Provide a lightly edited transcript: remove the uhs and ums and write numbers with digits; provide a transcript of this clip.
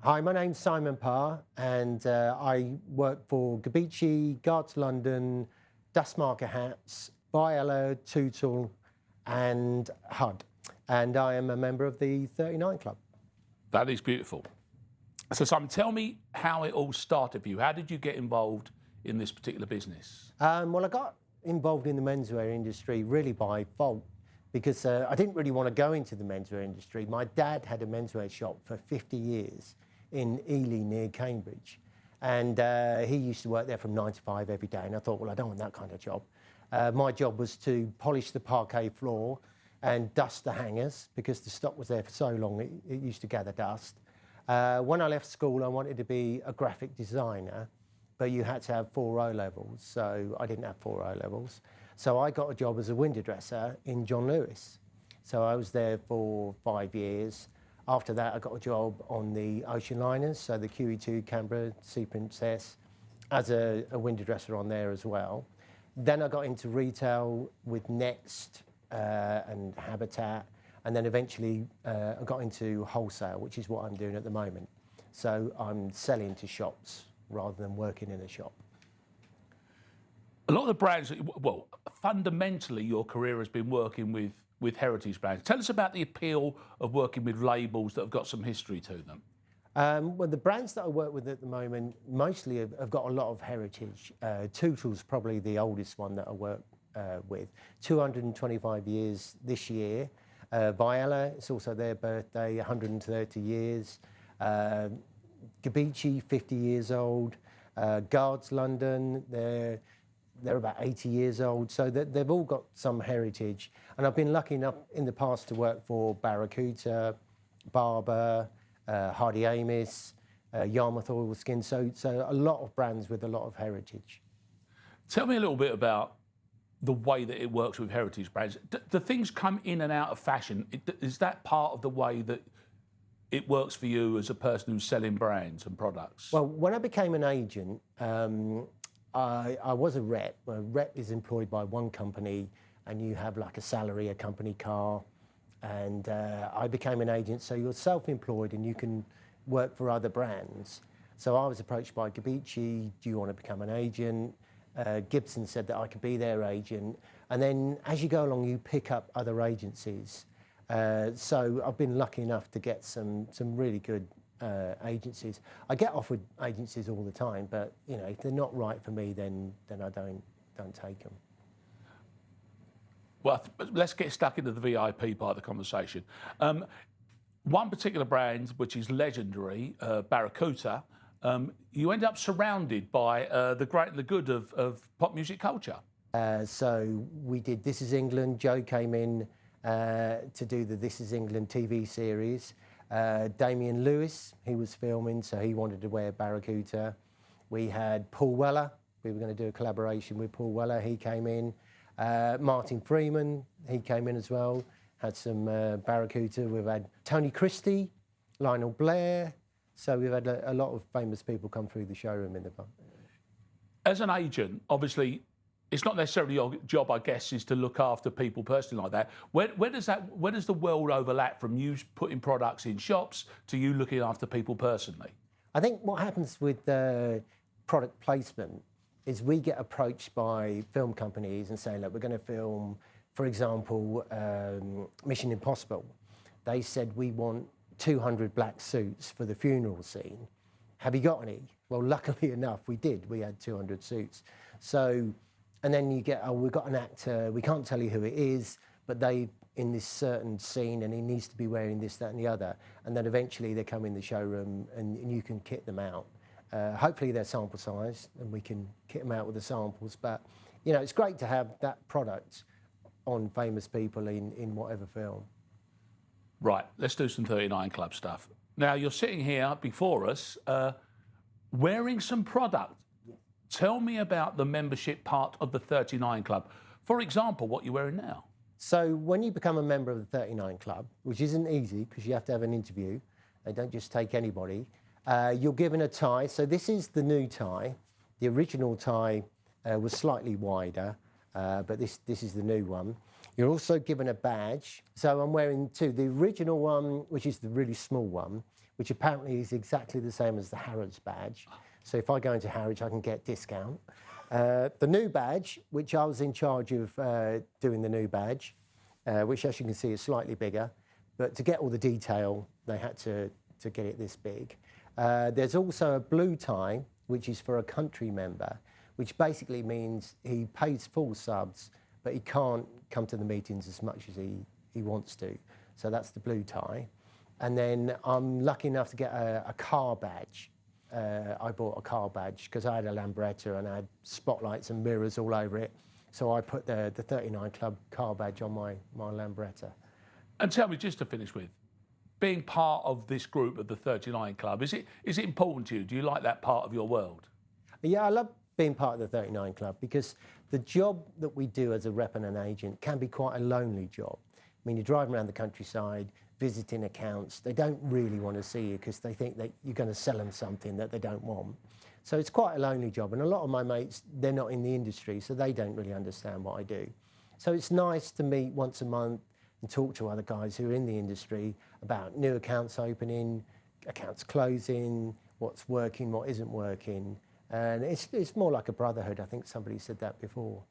Hi, my name's Simon Parr, and I work for Gabici, Guards London, Dustmarker Hats, Biella, Tootle, and HUD. And I am a member of the 39 Club. That is beautiful. So, Simon, tell me how it all started for you. How did you get involved in this particular business? Well, I got involved in the menswear industry really by fault because I didn't really want to go into the menswear industry. My dad had a menswear shop for 50 years in Ely near Cambridge. And he used to work there from 9 to 5 every day. And I thought, well, I don't want that kind of job. My job was to polish the parquet floor and dust the hangers because the stock was there for so long, it used to gather dust. When I left school, I wanted to be a graphic designer, but you had to have 4 O-levels. So I didn't have 4 O-levels. So I got a job as a window dresser in John Lewis. So I was there for 5 years. After that, I got a job on the ocean liners, so the QE2, Canberra, Sea Princess, as a window dresser on there as well. Then I got into retail with Next and Habitat, and then eventually I got into wholesale, which is what I'm doing at the moment. So I'm selling to shops rather than working in a shop. A lot of the brands, well, fundamentally your career has been working with heritage brands. Tell us about the appeal of working with labels that have got some history to them. Well, the brands that I work with at the moment mostly have got a lot of heritage. Tootle's probably the oldest one that I work with. 225 years this year. Biella, it's also their birthday, 130 years. Gabici, 50 years old. Guards London, they're about 80 years old, so they've all got some heritage. And I've been lucky enough in the past to work for Barracuda, Barber, Hardy Amis, Yarmouth Oilskin, so a lot of brands with a lot of heritage. Tell me a little bit about the way that it works with heritage brands. Do things come in and out of fashion? Is that part of the way that it works for you as a person who's selling brands and products? Well, when I became an agent, I was a rep. A rep is employed by one company and you have like a salary, a company car. And I became an agent, so you're self-employed and you can work for other brands. So I was approached by Gabici, do you want to become an agent? Gibson said that I could be their agent. And then as you go along, you pick up other agencies. So I've been lucky enough to get some really good agencies. I get offered agencies all the time, but you know, if they're not right for me, then I don't take them. Well, let's get stuck into the VIP part of the conversation. One particular brand, which is legendary, Barracuda, you end up surrounded by the great and the good of pop music culture. So we did This Is England. Joe came in to do the This Is England TV series. Damian Lewis, he was filming, so he wanted to wear Barracuda. We had Paul Weller. We were going to do a collaboration with Paul Weller. He came in. Martin Freeman, he came in as well. Had some Barracuda. We've had Tony Christie, Lionel Blair. So we've had a lot of famous people come through the showroom in the pub. As an agent, obviously, it's not necessarily your job, I guess, is to look after people personally like that. Where does the world overlap from you putting products in shops to you looking after people personally? I think what happens with product placement is we get approached by film companies and saying, look, we're going to film, for example, Mission Impossible. They said, we want 200 black suits for the funeral scene. Have you got any? Well, luckily enough, we did. We had 200 suits. So, and then you get, oh, we've got an actor, we can't tell you who it is, but they in this certain scene and he needs to be wearing this, that and the other. And then eventually they come in the showroom and you can kit them out. Hopefully they're sample sized and we can kit them out with the samples. But, you know, it's great to have that product on famous people in whatever film. Right, let's do some 39 Club stuff. Now, you're sitting here before us wearing some product. Tell me about the membership part of the 39 Club. For example, what you're wearing now. So when you become a member of the 39 Club, which isn't easy because you have to have an interview, they don't just take anybody, you're given a tie. So this is the new tie. The original tie was slightly wider, but this is the new one. You're also given a badge. So I'm wearing two. The original one, which is the really small one, which apparently is exactly the same as the Harrods badge. So if I go into Harrods, I can get discount. The new badge, which I was in charge of doing the new badge, which as you can see is slightly bigger, but to get all the detail, they had to get it this big. There's also a blue tie, which is for a country member, which basically means he pays full subs, but he can't come to the meetings as much as he wants to. So that's the blue tie. And then I'm lucky enough to get a car badge. I bought a car badge because I had a Lambretta and I had spotlights and mirrors all over it. So I put the 39 Club car badge on my Lambretta. And tell me, just to finish with, being part of this group of the 39 Club, is it important to you? Do you like that part of your world? Yeah, I love being part of the 39 Club because the job that we do as a rep and an agent can be quite a lonely job. I mean, you're driving around the countryside, visiting accounts. They don't really want to see you because they think that you're going to sell them something that they don't want. So it's quite a lonely job. And a lot of my mates, they're not in the industry, so they don't really understand what I do. So it's nice to meet once a month and talk to other guys who are in the industry about new accounts opening, accounts closing, what's working, what isn't working. And it's more like a brotherhood. I think somebody said that before.